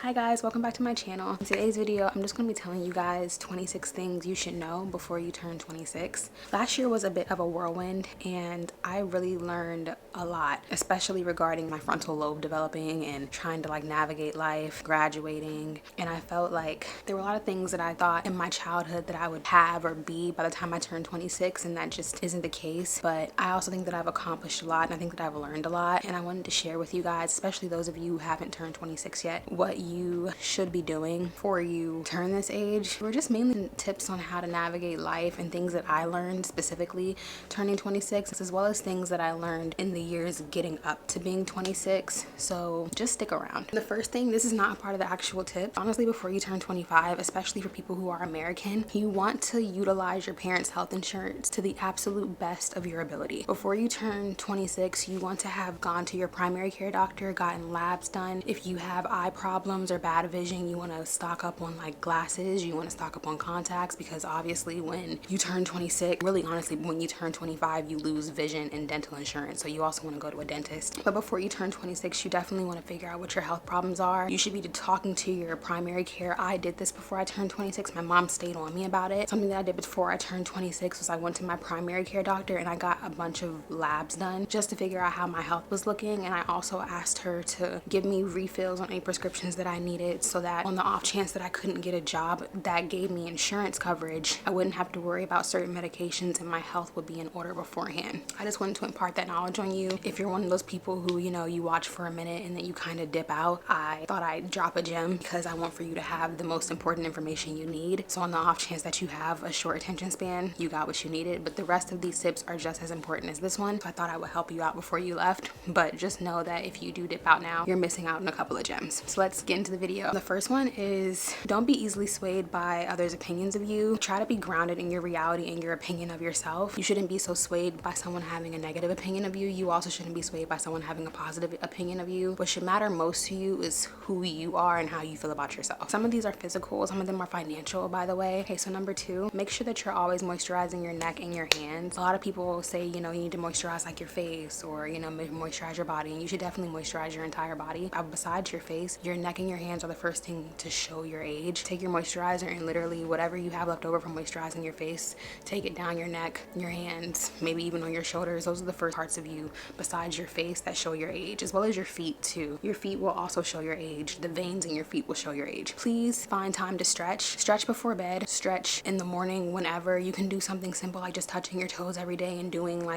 Hi guys, welcome back to my channel. In today's video, I'm just going to be telling you guys 26 things you should know before you turn 26. Last year was a bit of a whirlwind and I really learned a lot, especially regarding my frontal lobe developing and trying to navigate life, graduating. And I felt like there were a lot of things that I thought in my childhood that I would have or be by the time I turned 26, and that just isn't the case. But I also think that I've accomplished a lot and I think that I've learned a lot, and I wanted to share with you guys, especially those of you who haven't turned 26 yet, what you should be doing before you turn this age. We're just mainly tips on how to navigate life and things that I learned specifically turning 26, as well as things that I learned in the years getting up to being 26. So just stick around. The first thing, this is not a part of the actual tip. Honestly, before you turn 25, especially for people who are American, you want to utilize your parents' health insurance to the absolute best of your ability. Before you turn 26, you want to have gone to your primary care doctor, gotten labs done. If you have eye problems or bad vision, you want to stock up on glasses, you want to stock up on contacts, because obviously when you turn 26, really honestly, when you turn 25, you lose vision and dental insurance. So you also want to go to a dentist. But before you turn 26, you definitely want to figure out what your health problems are. You should be talking to your primary care. I did this before I turned 26. My mom stayed on me about it. Something that I did before I turned 26 was I went to my primary care doctor and I got a bunch of labs done just to figure out how my health was looking. And I also asked her to give me refills on any prescriptions that I needed, so that on the off chance that I couldn't get a job that gave me insurance coverage, I wouldn't have to worry about certain medications and my health would be in order beforehand. I just wanted to impart that knowledge on you. If you're one of those people who, you watch for a minute and then you kind of dip out, I thought I'd drop a gem because I want for you to have the most important information you need. So on the off chance that you have a short attention span, you got what you needed. But the rest of these tips are just as important as this one. So I thought I would help you out before you left. But just know that if you do dip out now, you're missing out on a couple of gems. So let's get into the video. The first one is, don't be easily swayed by others' opinions of you. Try to be grounded in your reality and your opinion of yourself. You shouldn't be so swayed by someone having a negative opinion of you. You also shouldn't be swayed by someone having a positive opinion of you. What should matter most to you is who you are and how you feel about yourself. Some of these are physical, some of them are financial, by the way. Okay, so number two, make sure that you're always moisturizing your neck and your hands. A lot of people say, you need to moisturize your face, or moisturize your body, and you should definitely moisturize your entire body. Besides your face, your neck and your hands are the first thing to show your age. Take your moisturizer and literally whatever you have left over from moisturizing your face, take it down your neck, your hands, maybe even on your shoulders. Those are the first parts of you besides your face that show your age, as well as your feet too. Your feet will also show your age. The veins in your feet will show your age. Please find time to stretch before bed, stretch in the morning. Whenever you can do something simple like just touching your toes every day and doing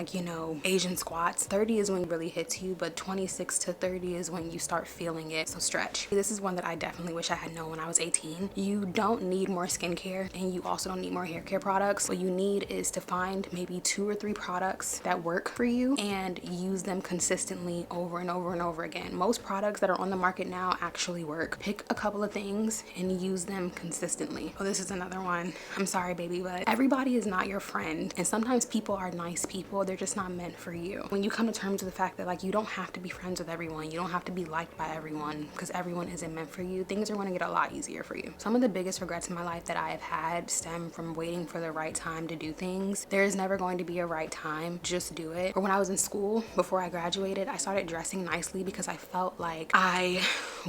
Asian squats. 30 is when it really hits you, but 26 to 30 is when you start feeling it. So stretch. This is one that I definitely wish I had known when I was 18. You don't need more skincare and you also don't need more hair care products. What you need is to find maybe 2 or 3 products that work for you and use them consistently over and over and over again. Most products that are on the market now actually work. Pick a couple of things and use them consistently. Oh, this is another one. I'm sorry, baby, but everybody is not your friend, and sometimes people are nice people. They're just not meant for you. When you come to terms with the fact that you don't have to be friends with everyone, you don't have to be liked by everyone, because everyone isn't meant for you, things are going to get a lot easier for you. Some of the biggest regrets in my life that I have had stem from waiting for the right time to do things. There is never going to be a right time. Just do it. Or when I was in school, before I graduated, I started dressing nicely because I felt like I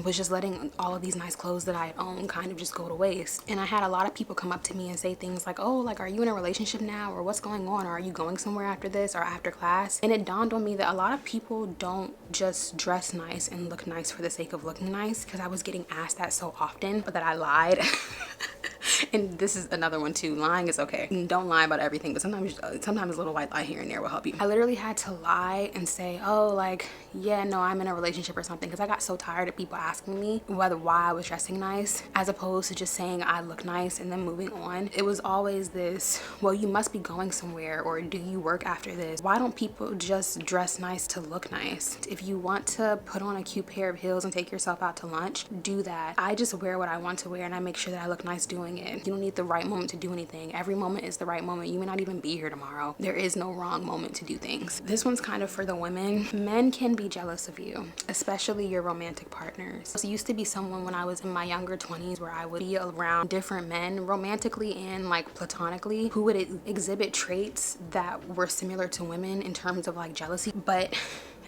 was just letting all of these nice clothes that I own kind of just go to waste. And I had a lot of people come up to me and say things like, oh, are you in a relationship now, or what's going on, or are you going somewhere after this or after class? And it dawned on me that a lot of people don't just dress nice and look nice for the sake of looking nice, because I was getting asked that so often, but that I lied. And this is another one too. Lying is okay. Don't lie about everything, but sometimes a little white lie here and there will help you. I literally had to lie and say, oh, yeah, no, I'm in a relationship or something, because I got so tired of people asking me why I was dressing nice, as opposed to just saying I look nice and then moving on. It was always this, well, you must be going somewhere, or do you work after this? Why don't people just dress nice to look nice? If you want to put on a cute pair of heels and take yourself out to lunch, do that. I just wear what I want to wear and I make sure that I look nice doing it. You don't need the right moment to do anything. Every moment is the right moment. You may not even be here tomorrow. There is no wrong moment to do things. This one's kind of for the women. Men can be jealous of you, especially your romantic partners. I used to be someone when I was in my younger 20s where I would be around different men, romantically and platonically, who would exhibit traits that were similar to women in terms of jealousy. But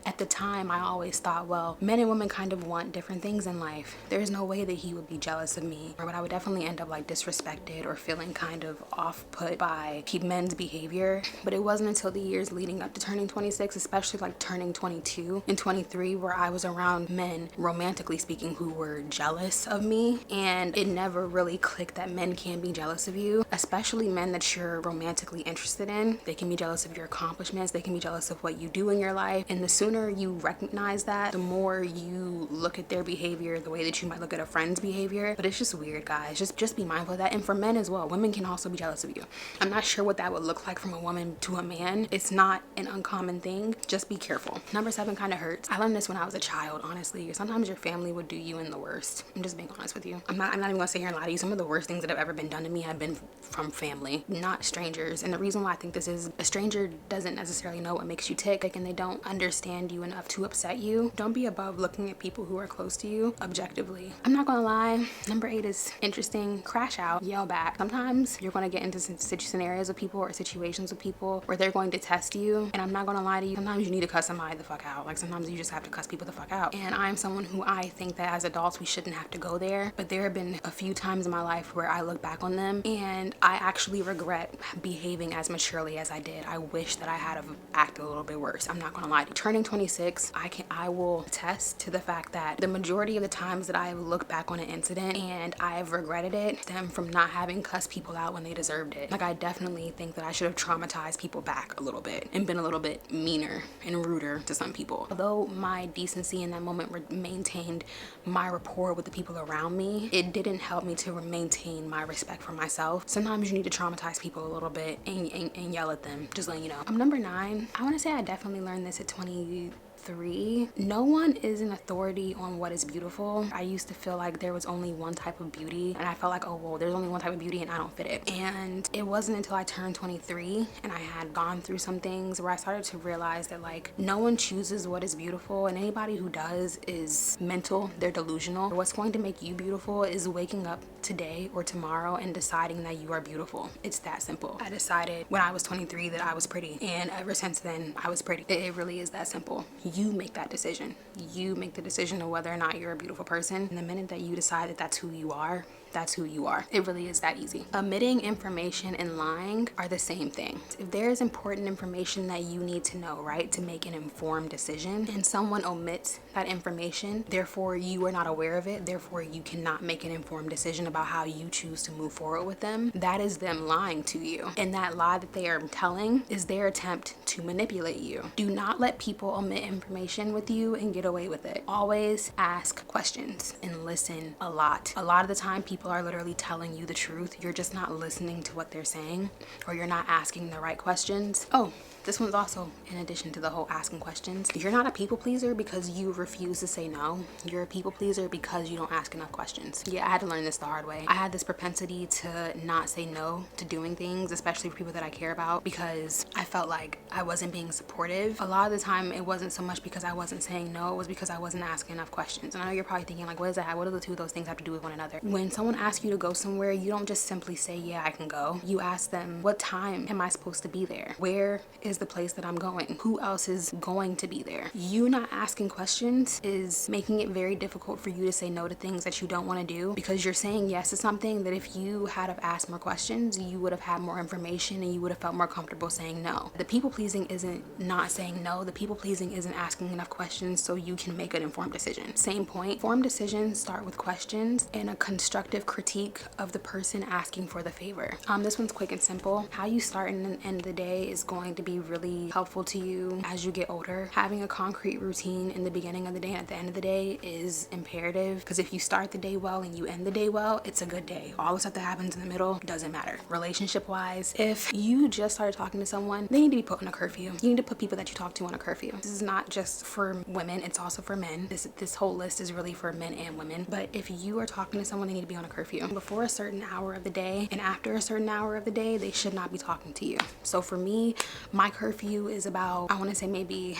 At the time, I always thought, well, men and women kind of want different things in life. There's no way that he would be jealous of me, or I would definitely end up like disrespected or feeling kind of off put by men's behavior. But it wasn't until the years leading up to turning 26, especially like turning 22 and 23, where I was around men, romantically speaking, who were jealous of me. And it never really clicked that men can be jealous of you, especially men that you're romantically interested in. They can be jealous of your accomplishments. They can be jealous of what you do in your life. And the sooner you recognize that, the more you look at their behavior the way that you might look at a friend's behavior. But it's just weird, guys. Just be mindful of that. And for men as well, women can also be jealous of you. I'm not sure what that would look like from a woman to a man. It's not an uncommon thing. Just be careful. Number 7 kind of hurts. I learned this when I was a child, honestly. Sometimes your family would do you in the worst. I'm just being honest with you. I'm not even gonna sit here and lie to you. Some of the worst things that have ever been done to me have been from family, not strangers. And the reason why I think this is, a stranger doesn't necessarily know what makes you tick, and they don't understand you enough to upset you. Don't be above looking at people who are close to you objectively. I'm not gonna lie. Number 8 is interesting. Crash out, yell back. Sometimes you're gonna get into scenarios with people or situations with people where they're going to test you. And I'm not gonna lie to you. Sometimes you need to cuss somebody the fuck out. Like sometimes you just have to cuss people the fuck out. And I'm someone who I think that as adults we shouldn't have to go there. But there have been a few times in my life where I look back on them and I actually regret behaving as maturely as I did. I wish that I had acted a little bit worse. I'm not gonna lie to you. Turning 26, I will attest to the fact that the majority of the times that I have looked back on an incident and I have regretted it stem from not having cussed people out when they deserved it. Like I definitely think that I should have traumatized people back a little bit and been a little bit meaner and ruder to some people. Although my decency in that moment maintained my rapport with the people around me, it didn't help me to maintain my respect for myself. Sometimes you need to traumatize people a little bit and yell at them, just letting you know. Number 9, I want to say I definitely learned this at 23. No one is an authority on what is beautiful. I used to feel like there was only one type of beauty, and I felt like, oh well, there's only one type of beauty and I don't fit it. And it wasn't until I turned 23 and I had gone through some things where I started to realize that like no one chooses what is beautiful, and anybody who does is mental. They're delusional. What's going to make you beautiful is waking up today or tomorrow and deciding that you are beautiful. It's that simple. I decided when I was 23 that I was pretty, and ever since then I was pretty. It really is that simple. You make that decision. You make the decision of whether or not you're a beautiful person. And the minute that you decide that that's who you are, that's who you are. It really is that easy. Omitting information and lying are the same thing. If there is important information that you need to know, right, to make an informed decision, and someone omits that information, therefore you are not aware of it, therefore you cannot make an informed decision about how you choose to move forward with them, that is them lying to you. And that lie that they are telling is their attempt to manipulate you. Do not let people omit information with you and get away with it. Always ask questions and listen a lot. A lot of the time people are literally telling you the truth. You're just not listening to what they're saying, or you're not asking the right questions. Oh, this one's also in addition to the whole asking questions. You're not a people pleaser because you refuse to say no. You're a people pleaser because you don't ask enough questions. Yeah, I had to learn this the hard way. I had this propensity to not say no to doing things, especially for people that I care about, because I felt like I wasn't being supportive. A lot of the time it wasn't so much because I wasn't saying no, it was because I wasn't asking enough questions. And I know you're probably thinking like, what is that? What do the two of those things have to do with one another? When someone asks you to go somewhere, you don't just simply say, yeah, I can go. You ask them, what time am I supposed to be there? Where is the place that I'm going? Who else is going to be there? You not asking questions is making it very difficult for you to say no to things that you don't want to do, because you're saying yes to something that if you had have asked more questions, you would have had more information and you would have felt more comfortable saying no. The people pleasing isn't not saying no. The people pleasing isn't asking enough questions so you can make an informed decision. Same point. Informed decisions start with questions and a constructive critique of the person asking for the favor. This one's quick and simple. How you start and end the day is going to be really helpful to you as you get older. Having a concrete routine in the beginning of the day and at the end of the day is imperative, because if you start the day well and you end the day well, it's a good day. All the stuff that happens in the middle doesn't matter. Relationship wise, if you just started talking to someone, they need to be put on a curfew. You need to put people that you talk to on a curfew. This is not just for women, it's also for men. This whole list is really for men and women. But if you are talking to someone, they need to be on a curfew. Before a certain hour of the day and after a certain hour of the day, they should not be talking to you. So for me, my curfew is about, I want to say maybe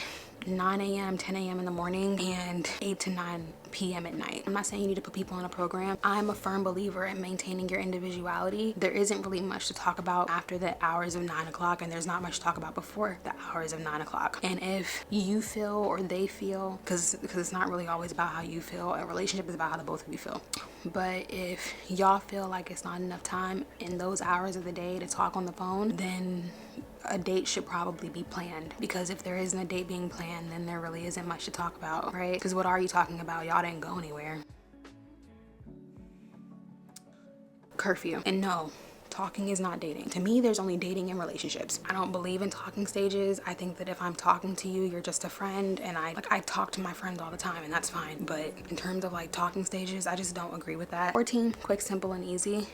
9 a.m., 10 a.m. in the morning and 8 to 9 p.m. at night. I'm not saying you need to put people on a program. I'm a firm believer in maintaining your individuality. There isn't really much to talk about after the hours of 9 o'clock, and there's not much to talk about before the hours of 9 o'clock. And if you feel or they feel, because it's not really always about how you feel, a relationship is about how the both of you feel. But if y'all feel like it's not enough time in those hours of the day to talk on the phone, then a date should probably be planned, because if there isn't a date being planned, then there really isn't much to talk about, right? Because what are you talking about? Y'all didn't go anywhere. Curfew. And no, talking is not dating. To me, there's only dating in relationships. I don't believe in talking stages. I think that if I'm talking to you, you're just a friend, and I talk to my friends all the time, and that's fine. But in terms of like talking stages, I just don't agree with that. 14, quick, simple, and easy.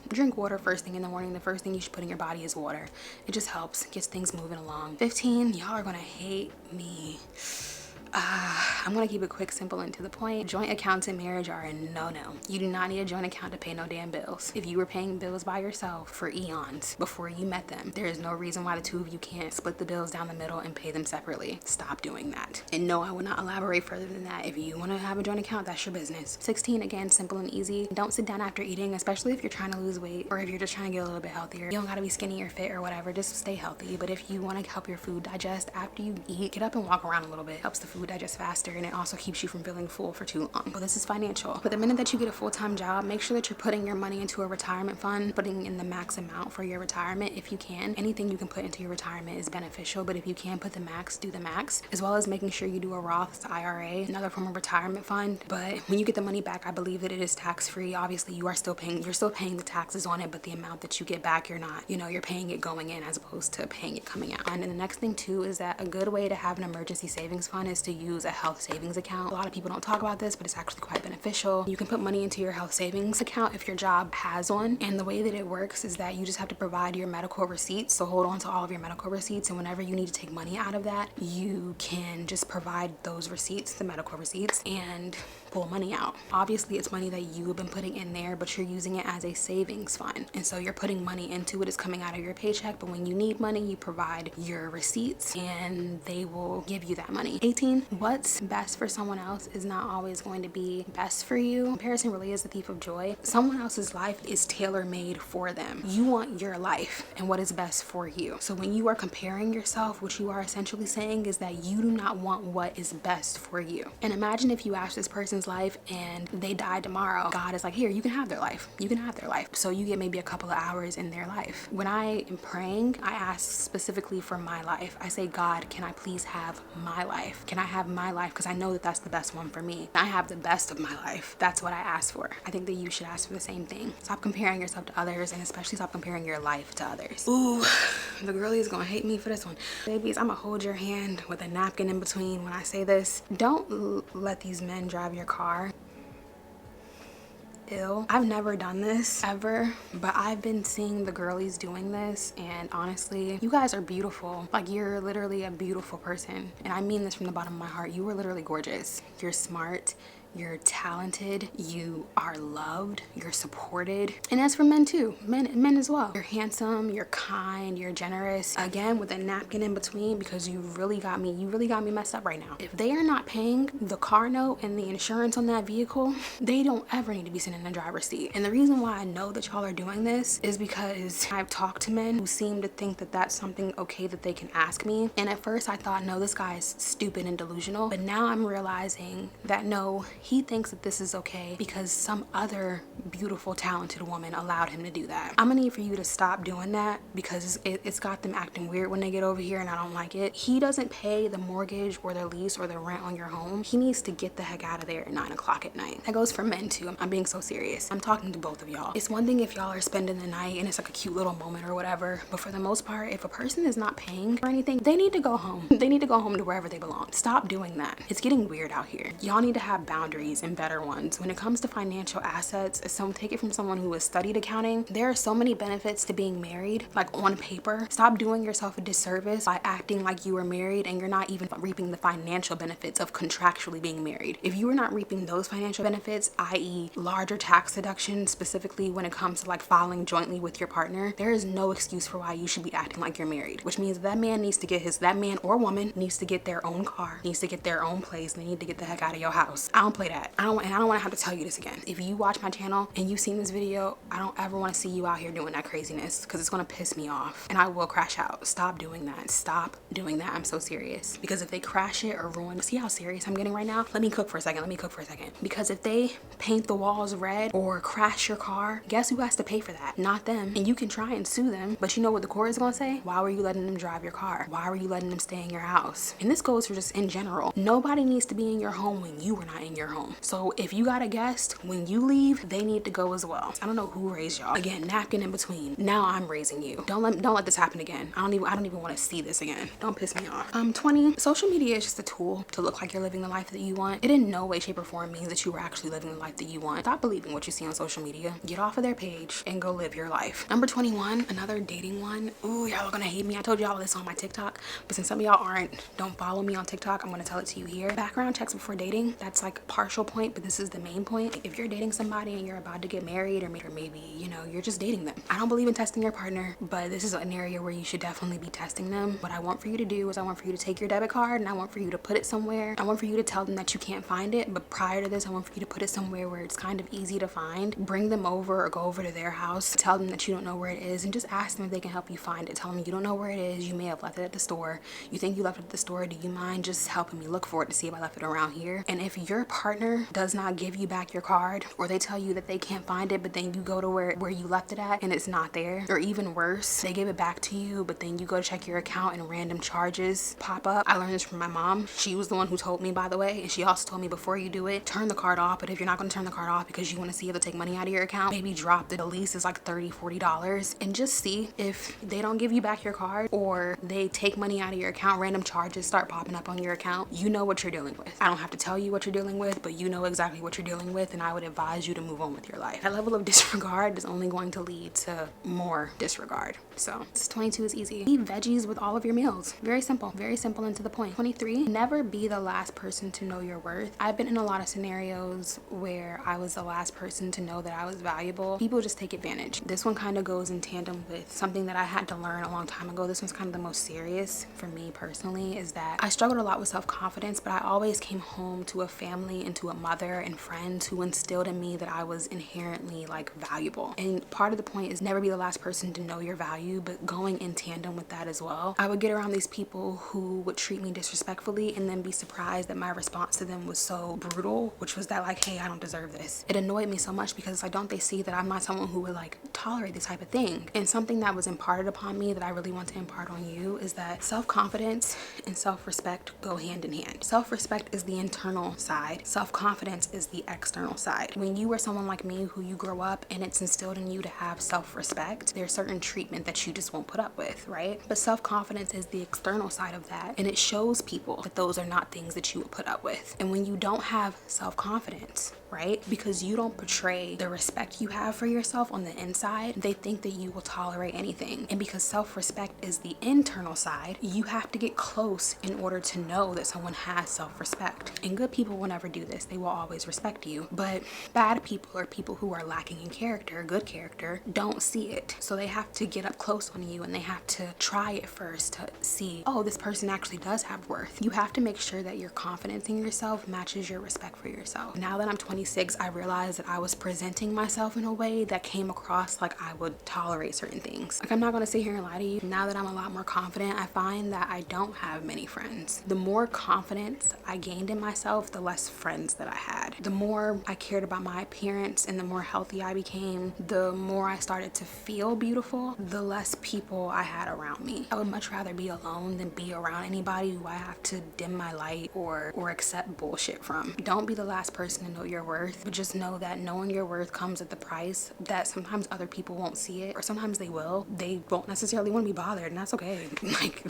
Drink water first thing in the morning. The first thing you should put in your body is water. It just helps, gets things moving along. 15, y'all are gonna hate me. I'm gonna keep it quick, simple, and to the point. Joint accounts in marriage are a no-no. You do not need a joint account to pay no damn bills. If you were paying bills by yourself for eons before you met them, there is no reason why the two of you can't split the bills down the middle and pay them separately. Stop doing that. And no, I will not elaborate further than that. If you want to have a joint account, that's your business. 16, again, simple and easy. Don't sit down after eating, especially if you're trying to lose weight or if you're just trying to get a little bit healthier. You don't gotta be skinny or fit or whatever, just stay healthy. But if you want to help your food digest after you eat, get up and walk around a little bit. Helps the food digest faster, and it also keeps you from feeling full for too long. But this is financial. But the minute that you get a full-time job, make sure that you're putting your money into a retirement fund, putting in the max amount for your retirement if you can. Anything you can put into your retirement is beneficial, but if you can put the max, do the max, as well as making sure you do a Roth IRA, another form of retirement fund. But when you get the money back, I believe that it is tax-free. Obviously, you're still paying the taxes on it, but the amount that you get back, you're not, you're paying it going in as opposed to paying it coming out. And then the next thing too is that a good way to have an emergency savings fund is to use a health savings account. A lot of people don't talk about this, but it's actually quite beneficial. You can put money into your health savings account if your job has one, and the way that it works is that you just have to provide your medical receipts. So hold on to all of your medical receipts, and whenever you need to take money out of that, you can just provide those receipts, the medical receipts, and pull money out. Obviously, it's money that you have been putting in there, but you're using it as a savings fund, and so you're putting money into it. It's coming out of your paycheck, but when you need money, you provide your receipts and they will give you that money. 18, what's best for someone else is not always going to be best for you. Comparison really is the thief of joy. Someone else's life is tailor-made for them. You want your life and what is best for you. So when you are comparing yourself, what you are essentially saying is that you do not want what is best for you. And imagine if you ask this person's life and they die tomorrow. God is like, here, you can have their life. You can have their life. So you get maybe a couple of hours in their life. When I am praying, I ask specifically for my life. I say, God, can I please have my life? Can I have my life? Because I know that that's the best one for me. I have the best of my life. That's what I ask for. I think that you should ask for the same thing. Stop comparing yourself to others, and especially stop comparing your life to others. Ooh, the girlie is gonna hate me for this one. Babies, I'm gonna hold your hand with a napkin in between when I say this. Don't let these men drive your car. Ew. I've never done this ever, but I've been seeing the girlies doing this, and honestly, you guys are beautiful. Like, you're literally a beautiful person, and I mean this from the bottom of my heart. You are literally gorgeous. You're smart. You're talented, you are loved, you're supported. And as for men too, men as well. You're handsome, you're kind, you're generous. Again, with a napkin in between, because you really got me messed up right now. If they are not paying the car note and the insurance on that vehicle, they don't ever need to be sitting in the driver's seat. And the reason why I know that y'all are doing this is because I've talked to men who seem to think that that's something okay that they can ask me. And at first I thought, no, this guy is stupid and delusional. But now I'm realizing that no, he thinks that this is okay because some other beautiful, talented woman allowed him to do that. I'm gonna need for you to stop doing that, because it's got them acting weird when they get over here, and I don't like it. He doesn't pay the mortgage or the lease or the rent on your home. He needs to get the heck out of there at 9 o'clock at night. That goes for men too. I'm being so serious. I'm talking to both of y'all. It's one thing if y'all are spending the night and it's like a cute little moment or whatever, but for the most part, if a person is not paying for anything, they need to go home. They need to go home to wherever they belong. Stop doing that. It's getting weird out here. Y'all need to have boundaries. boundaries and better ones. When it comes to financial assets, take it from someone who has studied accounting, there are so many benefits to being married, like on paper. Stop doing yourself a disservice by acting like you are married and you're not even reaping the financial benefits of contractually being married. If you are not reaping those financial benefits, i.e. larger tax deductions, specifically when it comes to like filing jointly with your partner, there is no excuse for why you should be acting like you're married, which means that man needs to get that man or woman needs to get their own car, needs to get their own place. They need to get the heck out of your house. I don't play that. I don't want to have to tell you this again. If you watch my channel and you've seen this video, I don't ever want to see you out here doing that craziness, because it's going to piss me off and I will crash out. Stop doing that. Stop doing that. I'm so serious. Because if they crash it or ruin, see how serious I'm getting right now? Let me cook for a second. Because if they paint the walls red or crash your car, guess who has to pay for that? Not them. And you can try and sue them, but you know what the court is going to say? Why were you letting them drive your car? Why were you letting them stay in your house? And this goes for just in general. Nobody needs to be in your home when you were not in your home. So if you got a guest, when you leave, they need to go as well. I don't know who raised y'all. Again, napkin in between. Now I'm raising you. Don't let this happen again. I don't even want to see this again. Don't piss me off. 20, social media is just a tool to look like you're living the life that you want. It in no way, shape, or form means that you were actually living the life that you want. Stop believing what you see on social media. Get off of their page and go live your life. Number 21, another dating one. Ooh, y'all are gonna hate me. I told y'all this on my TikTok, but since some of y'all don't follow me on TikTok, I'm gonna tell it to you here. Background checks before dating, that's like a partial point, but this is the main point. If you're dating somebody and you're about to get married, or maybe you know, you're just dating them. I don't believe in testing your partner, but this is an area where you should definitely be testing them. What I want for you to do is I want for you to take your debit card and I want for you to put it somewhere. I want for you to tell them that you can't find it, but prior to this, I want for you to put it somewhere where it's kind of easy to find. Bring them over or go over to their house. Tell them that you don't know where it is and just ask them if they can help you find it. Tell them you don't know where it is. You may have left it at the store. You think you left it at the store. Do you mind just helping me look for it to see if I left it around here? And if your partner does not give you back your card, or they tell you that they can't find it, but then you go to where you left it at and it's not there, or even worse, they give it back to you, but then you go to check your account and random charges pop up. I learned this from my mom. She was the one who told me, by the way, and she also told me before you do it, turn the card off. But if you're not going to turn the card off because you want to see if they take money out of your account, maybe drop the lease is like $30-$40 and just see if they don't give you back your card or they take money out of your account, random charges start popping up on your account. You know what you're dealing with. I don't have to tell you what you're dealing with, but you know exactly what you're dealing with, and I would advise you to move on with your life. That level of disregard is only going to lead to more disregard. So this 22 is easy. Eat veggies with all of your meals. Very simple and to the point. 23, never be the last person to know your worth. I've been in a lot of scenarios where I was the last person to know that I was valuable. People just take advantage. This one kind of goes in tandem with something that I had to learn a long time ago. This one's kind of the most serious for me personally, is that I struggled a lot with self-confidence, but I always came home to a family and to a mother and friends who instilled in me that I was inherently like valuable. And part of the point is never be the last person to know your value, but going in tandem with that as well. I would get around these people who would treat me disrespectfully and then be surprised that my response to them was so brutal, which was that like, hey, I don't deserve this. It annoyed me so much because like, don't they see that I'm not someone who would like tolerate this type of thing? And something that was imparted upon me that I really want to impart on you is that self-confidence and self-respect go hand in hand. Self-respect is the internal side. Self-confidence is the external side. When you are someone like me who you grow up and it's instilled in you to have self-respect, there's certain treatment that you just won't put up with, right? But self-confidence is the external side of that, and it shows people that those are not things that you would put up with. And when you don't have self-confidence, right, because you don't portray the respect you have for yourself on the inside, they think that you will tolerate anything. And because self-respect is the internal side, you have to get close in order to know that someone has self-respect. And good people will never do this. They will always respect you. But bad people, or people who are lacking in character, good character, don't see it. So they have to get up close on you and they have to try it first to see, oh, this person actually does have worth. You have to make sure that your confidence in yourself matches your respect for yourself. Now that I'm 26, I realized that I was presenting myself in a way that came across like I would tolerate certain things. Like, I'm not gonna sit here and lie to you. Now that I'm a lot more confident, I find that I don't have many friends. The more confidence I gained in myself, the less friends that I had. The more I cared about my appearance and the more healthy I became, the more I started to feel beautiful, the less people I had around me. I would much rather be alone than be around anybody who I have to dim my light or accept bullshit from. Don't be the last person to know your worth, but just know that knowing your worth comes at the price that sometimes other people won't see it, or sometimes they will. They won't necessarily want to be bothered, and that's okay. Like,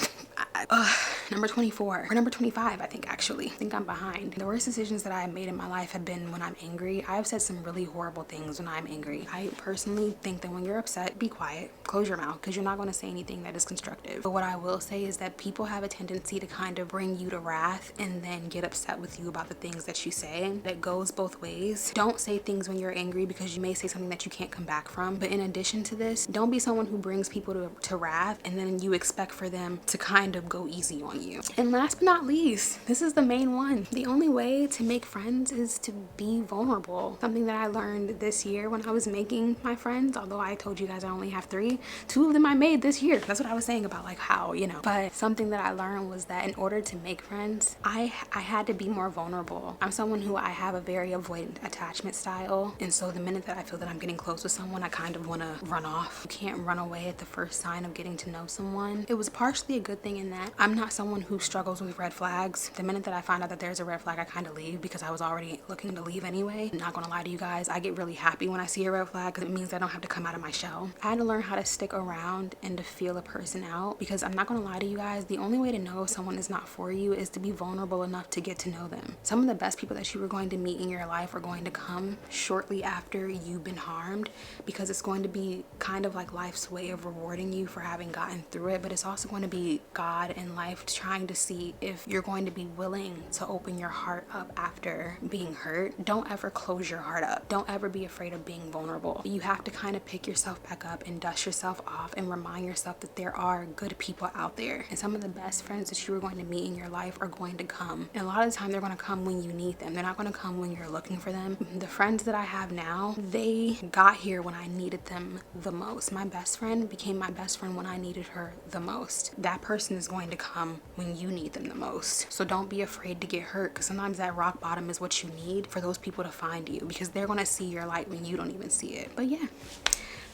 25. Number 24 or number 25, I think actually. I think I'm behind. The worst decisions that I have made in my life have been when I'm angry. I've said some really horrible things when I'm angry. I personally think that when you're upset, be quiet, close your mouth, because you're not going to say anything that is constructive. But what I will say is that people have a tendency to kind of bring you to wrath and then get upset with you about the things that you say. That goes both ways. Don't say things when you're angry, because you may say something that you can't come back from. But in addition to this, don't be someone who brings people to wrath and then you expect for them to kind of go easy on you. And last but not least, this is the main one. The only way to make friends is to be vulnerable. Something that I learned this year when I was making my friends, although I told you guys I only have 3, 2 of them I made this year. That's what I was saying about like how, you know. But something that I learned was that in order to make friends, I had to be more vulnerable. I'm someone who I have a very avoidant attachment style. And so the minute that I feel that I'm getting close with someone, I kind of want to run off. You can't run away at the first sign of getting to know someone. It was partially a good thing in that I'm not someone who struggles with red flags. The minute that I find out that there's a red flag, I kind of leave, because I was already looking to leave anyway. I'm not gonna lie to you guys, I get really happy when I see a red flag, because it means I don't have to come out of my shell. I had to learn how to stick around and to feel a person out, because I'm not gonna lie to you guys, the only way to know if someone is not for you is to be vulnerable enough to get to know them. Some of the best people that you are going to meet in your life are going to come shortly after you've been harmed, because it's going to be kind of like life's way of rewarding you for having gotten through it, but it's also going to be God and life trying to see if you're going to be willing to open your heart up after being hurt. Don't ever close your heart up. Don't ever be afraid of being vulnerable. You have to kind of pick yourself back up and dust yourself off and remind yourself that there are good people out there, and some of the best friends that you are going to meet in your life are going to come, and a lot of the time they're going to come when you need them. They're not going to come when you're looking for them. The friends that I have now, they got here when I needed them the most. My best friend became my best friend when I needed her the most. That person is going to come when you need them the most. So don't be afraid to get hurt, because sometimes that rock bottom is what you need for those people to find you, because they're going to see your light when you don't even see it. But yeah,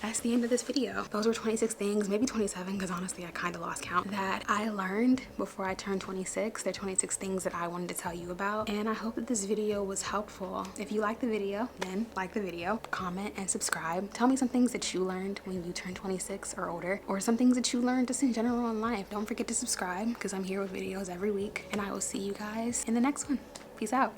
that's the end of this video. Those were 26 things, maybe 27, because honestly I kind of lost count, that I learned before I turned 26. They're 26 things that I wanted to tell you about, and I hope that this video was helpful. If you like the video, then like the video, comment, and subscribe. Tell me some things that you learned when you turned 26 or older, or some things that you learned just in general in life. Don't forget to subscribe, because I'm here with videos every week, and I will see you guys in the next one. Peace out.